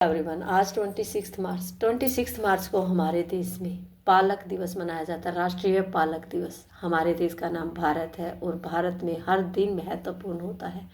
Everyone, आज 26 मार्च को हमारे देश में पालक दिवस मनाया जाता है। राष्ट्रीय पालक दिवस। हमारे देश का नाम भारत है और भारत में हर दिन महत्वपूर्ण होता है।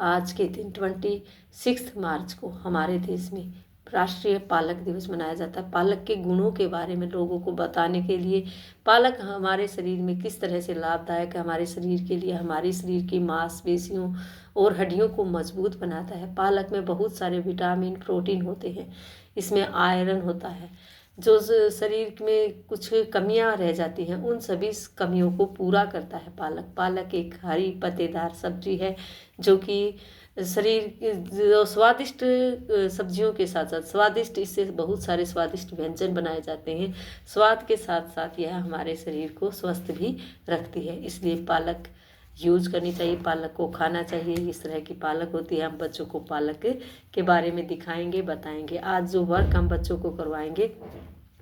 आज के दिन 26 मार्च को हमारे देश में राष्ट्रीय पालक दिवस मनाया जाता है। पालक के गुणों के बारे में लोगों को बताने के लिए, पालक हमारे शरीर में किस तरह से लाभदायक है, हमारे शरीर के लिए, हमारे शरीर की मांसपेशियों और हड्डियों को मजबूत बनाता है। पालक में बहुत सारे विटामिन, प्रोटीन होते हैं। इसमें आयरन होता है। जो शरीर में कुछ कमियां रह जाती हैं, उन सभी कमियों को पूरा करता है पालक। पालक एक हरी पत्तेदार सब्जी है जो कि शरीर जो स्वादिष्ट सब्जियों के साथ साथ स्वादिष्ट, इससे बहुत सारे स्वादिष्ट व्यंजन बनाए जाते हैं। स्वाद के साथ साथ यह हमारे शरीर को स्वस्थ भी रखती है। इसलिए पालक यूज करनी चाहिए, पालक को खाना चाहिए। इस तरह की पालक होती है। हम बच्चों को पालक के बारे में दिखाएंगे, बताएंगे। आज जो वर्क हम बच्चों को करवाएंगे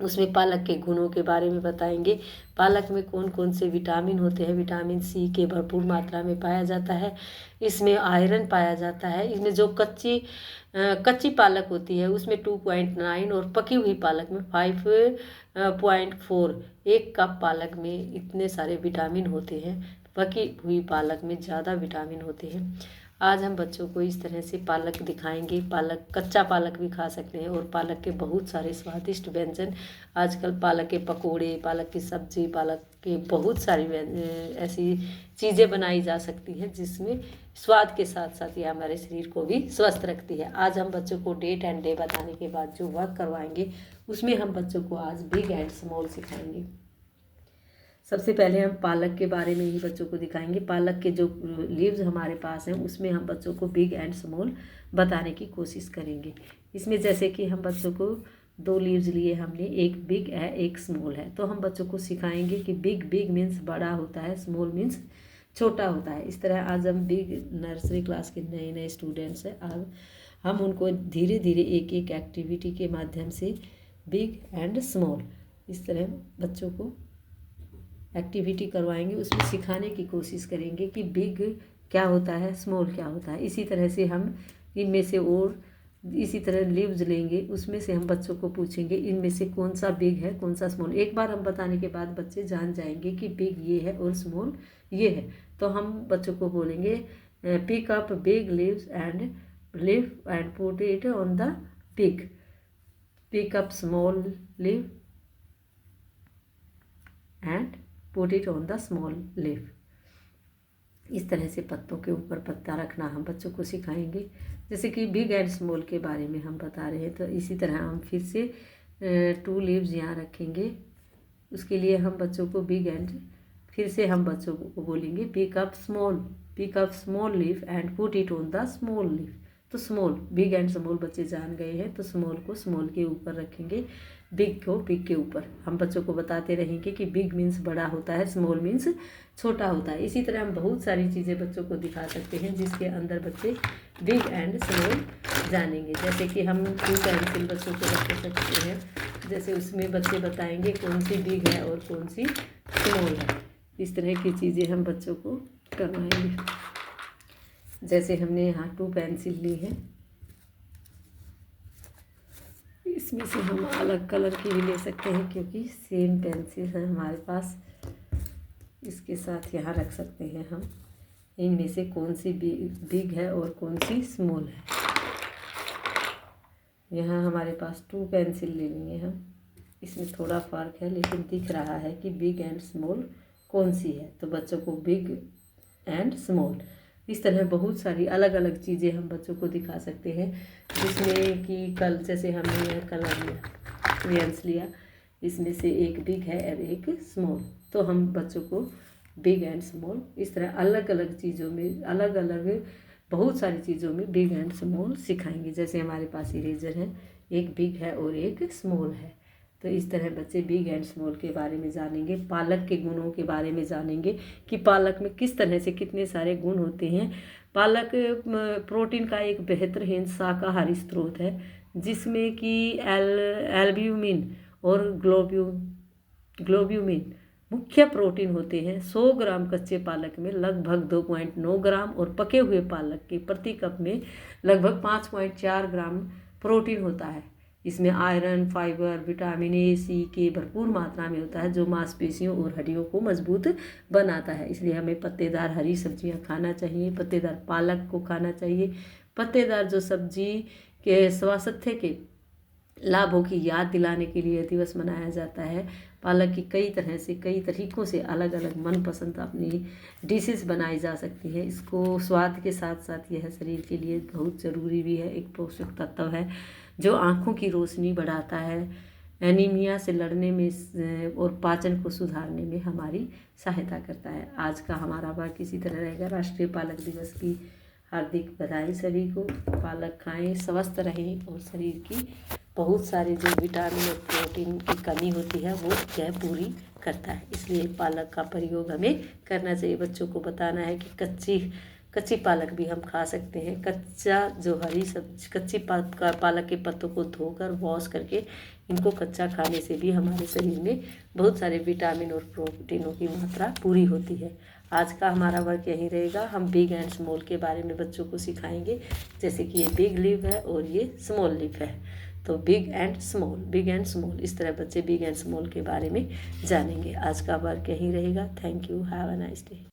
उसमें पालक के गुणों के बारे में बताएंगे। पालक में कौन कौन से विटामिन होते हैं। विटामिन सी के भरपूर मात्रा में पाया जाता है। इसमें आयरन पाया जाता है। इसमें जो कच्ची पालक होती है उसमें 2.9 और पकी हुई पालक में 5.4। एक कप पालक में इतने सारे विटामिन होते हैं। पकी हुई पालक में ज़्यादा विटामिन होते हैं। आज हम बच्चों को इस तरह से पालक दिखाएंगे। पालक, कच्चा पालक भी खा सकते हैं और पालक के बहुत सारे स्वादिष्ट व्यंजन। आजकल पालक के पकोड़े, पालक की सब्जी, पालक के बहुत सारी ऐसी चीज़ें बनाई जा सकती हैं जिसमें स्वाद के साथ साथ ये हमारे शरीर को भी स्वस्थ रखती है। आज हम बच्चों को डेट एंड डे बताने के बाद जो वर्क करवाएंगे उसमें हम बच्चों को आज बिग एंड स्मॉल सिखाएंगे। सबसे पहले हम पालक के बारे में ही बच्चों को दिखाएंगे। पालक के जो लीव्स हमारे पास हैं उसमें हम बच्चों को बिग एंड स्मॉल बताने की कोशिश करेंगे। इसमें जैसे कि हम बच्चों को 2 लीव्स लिए हमने, एक बिग है एक स्मॉल है, तो हम बच्चों को सिखाएंगे कि बिग मीन्स बड़ा होता है, स्मॉल मीन्स छोटा होता है। इस तरह आज हम बिग नर्सरी क्लास के नए स्टूडेंट्स हैं। आज हम उनको धीरे धीरे एक एक एक्टिविटी के माध्यम से बिग एंड स्मॉल इस तरह बच्चों को एक्टिविटी करवाएंगे। उसमें सिखाने की कोशिश करेंगे कि बिग क्या होता है, स्मॉल क्या होता है। इसी तरह से हम इनमें से और इसी तरह लीव्स लेंगे, उसमें से हम बच्चों को पूछेंगे इनमें से कौन सा बिग है, कौन सा स्मॉल। एक बार हम बताने के बाद बच्चे जान जाएंगे कि बिग ये है और स्मॉल ये है। तो हम बच्चों को बोलेंगे pick up big leaves and put it on the big. Pick up small leave and put it on the small leaf. इस तरह से पत्तों के ऊपर पत्ता रखना हम बच्चों को सिखाएंगे। जैसे कि बिग एंड स्मॉल के बारे में हम बता रहे हैं, तो इसी तरह हम फिर से 2 लीव्स यहाँ रखेंगे। उसके लिए हम बच्चों को बिग एंड, फिर से हम बच्चों को बोलेंगे pick up small leaf and put it on the small leaf. तो स्मॉल, बिग एंड स्मॉल बच्चे जान गए हैं, तो स्मॉल को स्मॉल के ऊपर रखेंगे, बिग को बिग के ऊपर। हम बच्चों को बताते रहेंगे कि बिग मीन्स बड़ा होता है, स्मॉल मीन्स छोटा होता है। इसी तरह हम बहुत सारी चीज़ें बच्चों को दिखा सकते हैं जिसके अंदर बच्चे बिग एंड स्मॉल जानेंगे। जैसे कि हम 2 पेंसिल बच्चों को रख सकते हैं, जैसे उसमें बच्चे बताएंगे कौन सी बिग है और कौन सी स्मॉल है। इस तरह की चीज़ें हम बच्चों को करवाएंगे। जैसे हमने यहाँ 2 पेंसिल ली है, इसमें से हम अलग कलर की भी ले सकते हैं क्योंकि सेम पेंसिल है हमारे पास। इसके साथ यहाँ रख सकते हैं हम इनमें से कौन सी बिग है और कौन सी स्मॉल है। यहाँ हमारे पास 2 पेंसिल लेनी है हम, इसमें थोड़ा फ़र्क है लेकिन दिख रहा है कि बिग एंड स्मॉल कौन सी है। तो बच्चों को बिग एंड स्मॉल इस तरह बहुत सारी अलग अलग चीज़ें हम बच्चों को दिखा सकते हैं। जिसमें कि कल जैसे हमने यह कलर लिया, क्रेयंस लिया, इसमें से एक बिग है और एक स्मॉल, तो हम बच्चों को बिग एंड स्मॉल इस तरह अलग अलग चीज़ों में, अलग अलग बहुत सारी चीज़ों में बिग एंड स्मॉल सिखाएंगे। जैसे हमारे पास इरेजर है, एक बिग है और एक स्मॉल है। तो इस तरह बच्चे बिग एंड स्मॉल के बारे में जानेंगे। पालक के गुणों के बारे में जानेंगे कि पालक में किस तरह से कितने सारे गुण होते हैं। पालक प्रोटीन का एक बेहतरीन शाकाहारी स्रोत है जिसमें कि एल्ब्यूमिन और ग्लोब्यूमिन मुख्य प्रोटीन होते हैं। 100 ग्राम कच्चे पालक में लगभग 2.9 ग्राम और पके हुए पालक के प्रति कप में लगभग 5.4 ग्राम प्रोटीन होता है। इसमें आयरन, फाइबर, विटामिन ए, सी के भरपूर मात्रा में होता है, जो मांसपेशियों और हड्डियों को मजबूत बनाता है। इसलिए हमें पत्तेदार हरी सब्जियां खाना चाहिए, पत्तेदार पालक को खाना चाहिए। पत्तेदार जो सब्जी के स्वास्थ्य के लाभों की याद दिलाने के लिए दिवस मनाया जाता है। पालक की कई तरह से, कई तरीक़ों से अलग अलग मनपसंद अपनी डिशेस बनाई जा सकती है। इसको स्वाद के साथ साथ यह शरीर के लिए बहुत ज़रूरी भी है, एक पोषक तत्व है जो आँखों की रोशनी बढ़ाता है, एनीमिया से लड़ने में और पाचन को सुधारने में हमारी सहायता करता है। आज का हमारा वाक्य इसी तरह रहेगा। राष्ट्रीय पालक दिवस की हार्दिक बधाई सभी को। पालक खाएं, स्वस्थ रहें और शरीर की बहुत सारे जो विटामिन और प्रोटीन की कमी होती है वो यह पूरी करता है। इसलिए पालक का प्रयोग हमें करना चाहिए। बच्चों को बताना है कि कच्ची पालक भी हम खा सकते हैं। कच्चा जो हरी सब्जी, कच्ची पालक के पत्तों को धोकर वॉश करके इनको कच्चा खाने से भी हमारे शरीर में बहुत सारे विटामिन और प्रोटीनों की मात्रा पूरी होती है। आज का हमारा वर्क यहीं रहेगा। हम बिग एंड स्मॉल के बारे में बच्चों को सिखाएंगे, जैसे कि ये बिग लीफ है और ये स्मॉल लीफ है। तो बिग एंड स्मॉल इस तरह बच्चे बिग एंड स्मॉल के बारे में जानेंगे। आज का वर्क यहीं रहेगा। Thank you, have a nice day.